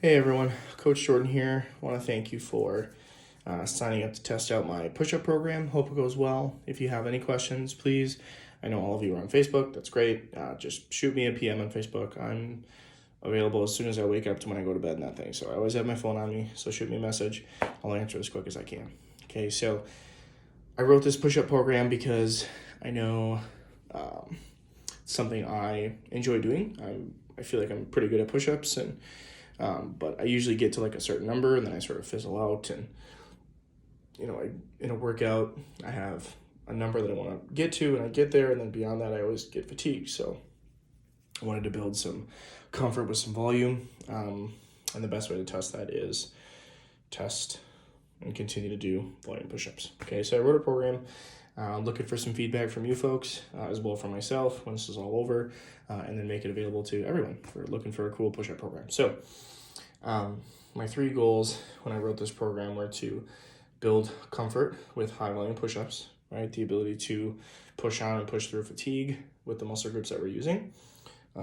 Hey everyone, Coach Jordan here. I want to thank you for signing up to test out my push-up program. Hope it goes well. If you have any questions, please, I know all of you are on Facebook. That's great. Just shoot me a PM on Facebook. I'm available as soon as I wake up to when I go to bed and that thing. So I always have my phone on me, so shoot me a message. I'll answer as quick as I can. Okay, so I wrote this push-up program because I know it's something I enjoy doing. I feel like I'm pretty good at push-ups, and but I usually get to like a certain number and then I sort of fizzle out. And in a workout, I have a number that I want to get to, and I get there, and then beyond that, I always get fatigued. So I wanted to build some comfort with some volume, and the best way to test that is test and continue to do volume push-ups. Okay, so I wrote a program. Looking for some feedback from you folks, as well for myself when this is all over, and then make it available to everyone for looking for a cool push-up program. So my 3 goals when I wrote this program were to build comfort with high volume push-ups, right? The ability to push on and push through fatigue with the muscle groups that we're using.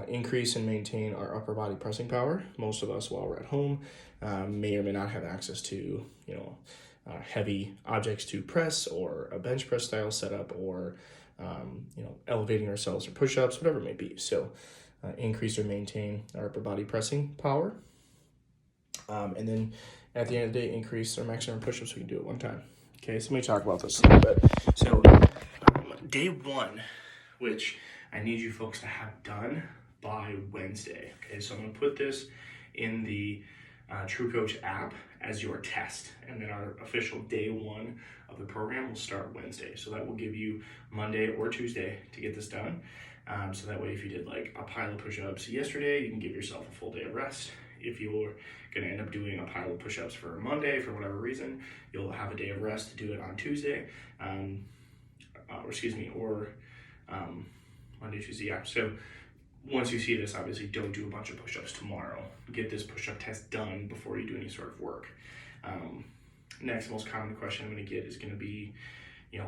Increase and maintain our upper body pressing power. Most of us, while we're at home, may or may not have access to, heavy objects to press, or a bench press style setup, or elevating ourselves or push-ups, whatever it may be. So increase or maintain our upper body pressing power. And then at the end of the day, increase our maximum push-ups so we can do it one time. Okay, so let me talk about this a little bit. So day 1, which I need you folks to have done by Wednesday. Okay, so I'm going to put this in the True Coach app as your test, and then our official day 1 of the program will start Wednesday. So that will give you Monday or Tuesday to get this done. So that way, if you did like a pile of push-ups yesterday, you can give yourself a full day of rest. If you're going to end up doing a pile of push-ups for Monday for whatever reason, you'll have a day of rest to do it on Tuesday, Monday, Tuesday, yeah. So once you see this, obviously don't do a bunch of push-ups tomorrow. Get this push-up test done before you do any sort of work. Next most common question I'm going to get is going to be,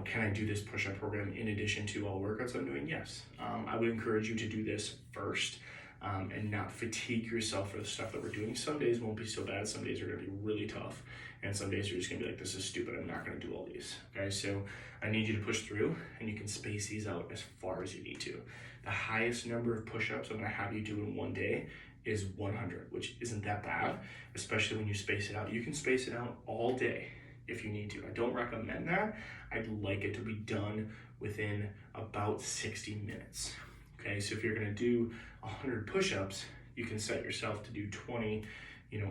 can I do this push-up program in addition to all workouts I'm doing? Yes. I would encourage you to do this first, and not fatigue yourself for the stuff that we're doing. Some days won't be so bad. Some days are going to be really tough. And some days you're just going to be like, this is stupid. I'm not going to do all these. Okay, so I need you to push through, and you can space these out as far as you need to. The highest number of push-ups I'm going to have you do in one day is 100, which isn't that bad, especially when you space it out. You can space it out all day if you need to. I don't recommend that. I'd like it to be done within about 60 minutes. Okay, so if you're going to do 100 push-ups, you can set yourself to do 20,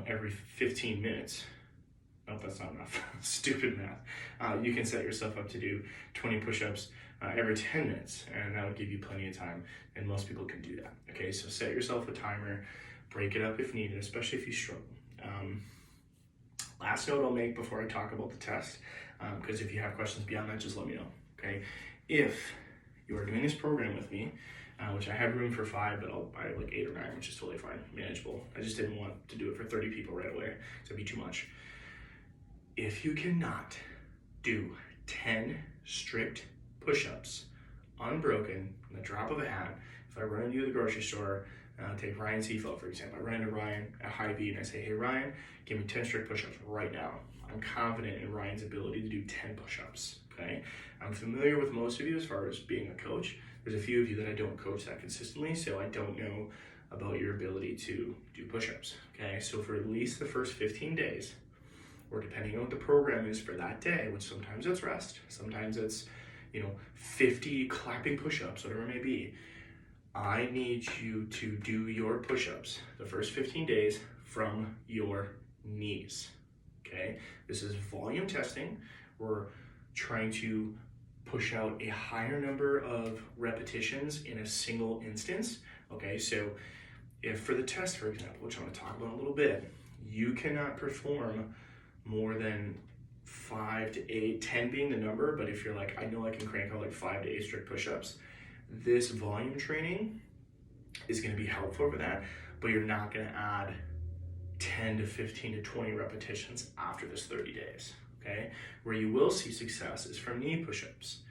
every 15 minutes. No, that's not enough. Stupid math. You can set yourself up to do 20 push-ups every 10 minutes, and that would give you plenty of time, and most people can do that. Okay, so set yourself a timer, break it up if needed, especially if you struggle. Last note I'll make before I talk about the test, because if you have questions beyond that, just let me know. Okay, if you are doing this program with me, which I have room for 5, but I'll buy like 8 or 9, which is totally fine, manageable. I just didn't want to do it for 30 people right away, so it'd be too much. If you cannot do 10 strict push-ups, unbroken, in the drop of a hat, if I run into you at the grocery store, take Ryan Seafeld, for example. I run into Ryan at Hy-Vee and I say, hey Ryan, give me 10 strict push-ups right now. I'm confident in Ryan's ability to do 10 push-ups, okay? I'm familiar with most of you as far as being a coach. There's a few of you that I don't coach that consistently, so I don't know about your ability to do push-ups, okay? So for at least the first 15 days, or depending on what the program is for that day, which sometimes it's rest, sometimes it's 50 clapping push-ups, whatever it may be, I need you to do your push-ups the first 15 days from your knees, okay? This is volume testing. We're trying to push out a higher number of repetitions in a single instance, okay? So if for the test, for example, which I'm gonna talk about in a little bit, you cannot perform more than 5 to 8, 10 being the number, but if you're like, I know I can crank out like 5 to 8 strict push-ups, this volume training is going to be helpful for that, but you're not going to add 10 to 15 to 20 repetitions after this 30 days, okay? Where you will see success is from knee push-ups,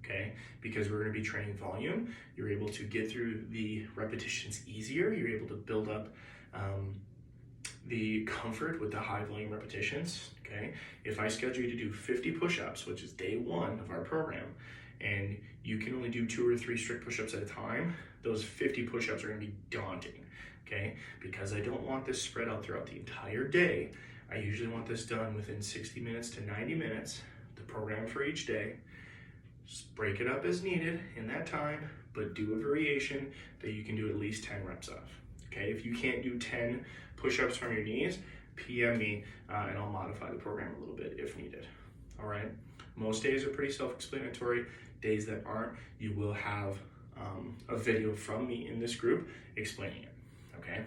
okay? Because we're going to be training volume. You're able to get through the repetitions easier. You're able to build up the comfort with the high volume repetitions, okay? If I schedule you to do 50 push-ups, which is day 1 of our program, and you can only do 2 or 3 strict push-ups at a time, those 50 push-ups are gonna be daunting, okay? Because I don't want this spread out throughout the entire day, I usually want this done within 60 minutes to 90 minutes, the program for each day. Just break it up as needed in that time, but do a variation that you can do at least 10 reps of. Okay, if you can't do 10 push-ups from your knees, PM me and I'll modify the program a little bit if needed. All right, most days are pretty self-explanatory. Days that aren't, you will have a video from me in this group explaining it, okay?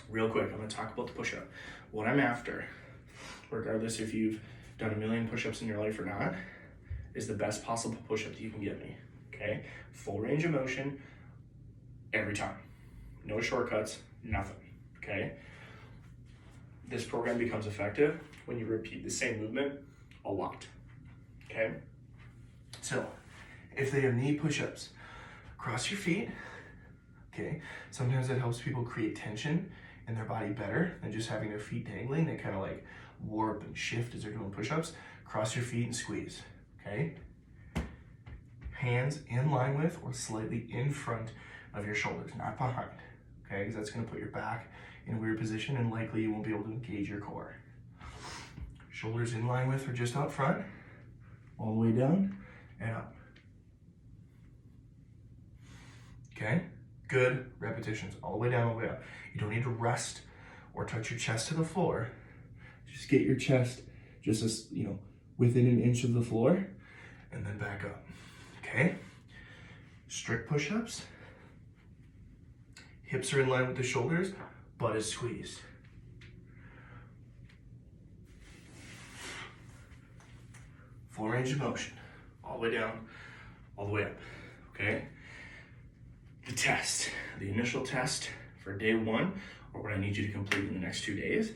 Real quick, I'm gonna talk about the push-up. What I'm after, regardless if you've done 1,000,000 push-ups in your life or not, is the best possible push-up that you can give me, okay? Full range of motion every time. No shortcuts, nothing, okay? This program becomes effective when you repeat the same movement a lot, okay? So, if they have knee push-ups, cross your feet, okay? Sometimes that helps people create tension in their body better than just having their feet dangling. They kind of like warp and shift as they're doing push-ups. Cross your feet and squeeze, okay? Hands in line with or slightly in front of your shoulders, not behind, okay? Because that's gonna put your back in a weird position and likely you won't be able to engage your core. Shoulders in line with or just out front, all the way down and up. Okay, good repetitions, all the way down, all the way up. You don't need to rest or touch your chest to the floor. Just get your chest just as, within an inch of the floor and then back up, okay? Strict push-ups. Hips are in line with the shoulders, butt is squeezed. Full range of motion, all the way down, all the way up, okay? The test, the initial test for day 1, or what I need you to complete in the next 2 days,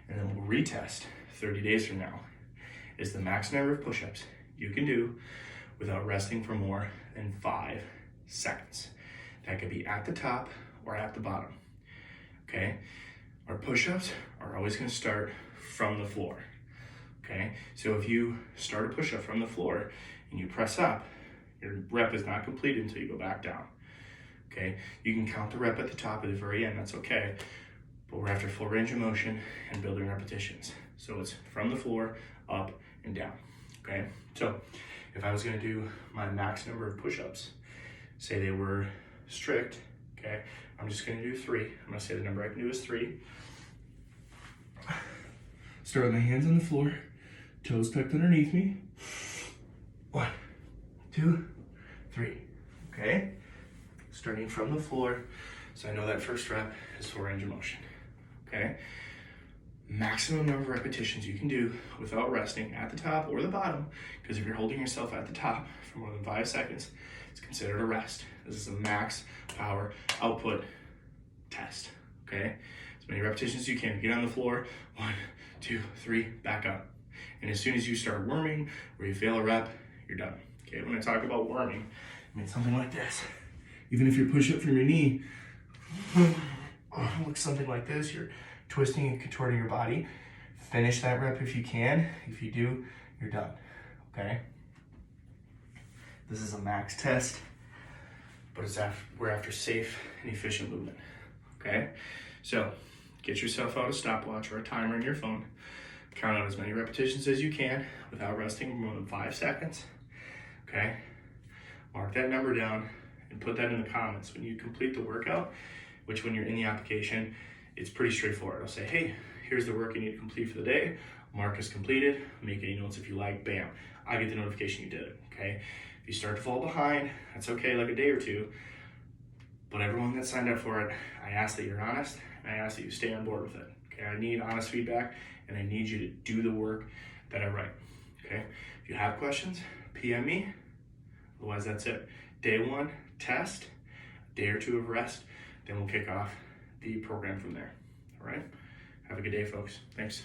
and then we'll retest 30 days from now, is the max number of push-ups you can do without resting for more than 5 seconds. That could be at the top or at the bottom, okay? Our push-ups are always gonna start from the floor, okay? So if you start a push-up from the floor and you press up, your rep is not completed until you go back down, okay? You can count the rep at the top at the very end, that's okay, but we're after full range of motion and building repetitions. So it's from the floor, up and down, okay? So if I was gonna do my max number of push-ups, say they were strict, okay? I'm just gonna do 3. I'm gonna say the number I can do is 3. Start with my hands on the floor, toes tucked underneath me. 1, 2, 3, okay? Starting from the floor, so I know that first rep is full range of motion, okay? Maximum number of repetitions you can do without resting at the top or the bottom, because if you're holding yourself at the top for more than 5 seconds, it's considered a rest. This is a max power output test, okay? As many repetitions as you can. Get on the floor, 1, 2, 3, back up. And as soon as you start worming or you fail a rep, you're done, okay? When I talk about worming, I mean something like this. Even if you push up from your knee, looks something like this. You're twisting and contorting your body. Finish that rep if you can. If you do, you're done, okay? This is a max test, but we're after safe and efficient movement, okay? So get yourself out a stopwatch or a timer in your phone. Count out as many repetitions as you can without resting for more than 5 seconds, okay? Mark that number down and put that in the comments when you complete the workout, which when you're in the application, it's pretty straightforward. I'll say, hey, here's the work you need to complete for the day. Mark is completed. Make any notes if you like. Bam. I get the notification you did it, okay? If you start to fall behind, that's okay, like a day or 2. But everyone that signed up for it, I ask that you're honest, and I ask that you stay on board with it, okay? I need honest feedback, and I need you to do the work that I write, okay? If you have questions, PM me. Otherwise, that's it. Day 1, test. Day or 2 of rest. Then we'll kick off the program from there, all right? Have a good day, folks. Thanks.